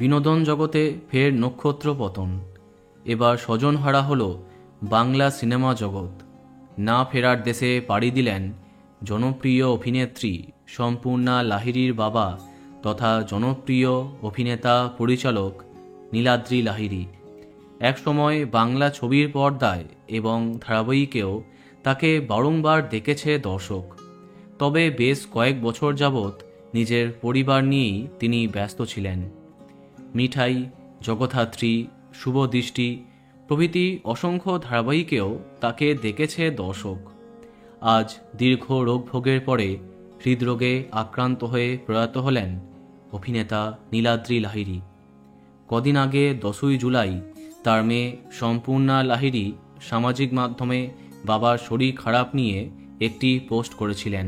বিনোদন জগতে ফের নক্ষত্র পতন। এবার স্বজনহারা হলো বাংলা সিনেমা জগৎ। না ফেরার দেশে পাড়ি দিলেন জনপ্রিয় অভিনেত্রী সম্পূর্ণা লাহিড়ীর বাবা তথা জনপ্রিয় অভিনেতা পরিচালক নীলাদ্রি লাহিড়ী। একসময় বাংলা ছবির পর্দায় এবং ধারাবাহিকেও তাকে বারংবার দেখেছে দর্শক। তবে বেশ কয়েক বছর যাবৎ নিজের পরিবার নিয়েই তিনি ব্যস্ত ছিলেন। মিঠাই, জগদ্ধাত্রী, শুভদৃষ্টি প্রভৃতি অসংখ্য ধারাবাহিকেও তাকে দেখেছে দর্শক। আজ দীর্ঘ রোগভোগের পরে হৃদরোগে আক্রান্ত হয়ে প্রয়াত হলেন অভিনেতা নীলাদ্রি লাহিড়ী। কদিন আগে 10ই জুলাই তার মেয়ে সম্পূর্ণা লাহিড়ী সামাজিক মাধ্যমে বাবার শরীর খারাপ নিয়ে একটি পোস্ট করেছিলেন।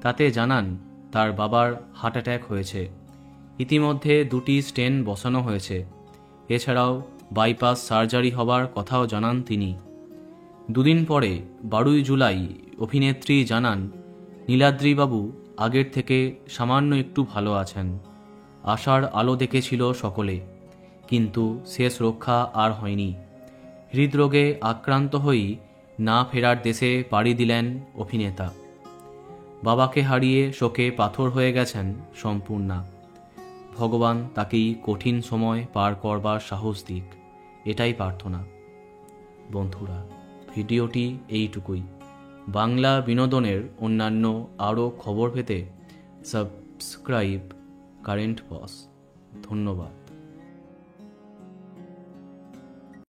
তাতে জানান তার বাবার হার্ট অ্যাটাক হয়েছে। ইতিমধ্যে 2টি স্টেন্ট বসানো হয়েছে। এছাড়াও বাইপাস সার্জারি হবার কথাও জানান তিনি। দুদিন পরে 12ই জুলাই অভিনেত্রী জানান নীলাদ্রিবাবু আগের থেকে সামান্য একটু ভালো আছেন। আশার আলো দেখেছিল সকলে, কিন্তু শেষ রক্ষা আর হয়নি। হৃদরোগে আক্রান্ত হয়েই না ফেরার দেশে পাড়ি দিলেন অভিনেতা। বাবাকে হারিয়ে শোকে পাথর হয়ে গেছেন সম্পূর্ণা। ভগবান তাকেই কঠিন সময় পার করবার সাহস দিক, এটাই প্রার্থনা। বন্ধুরা, ভিডিওটি এইটুকুই। বাংলা বিনোদনের অন্যান্য আরও খবর পেতে সাবস্ক্রাইব কারেন্ট বস। ধন্যবাদ।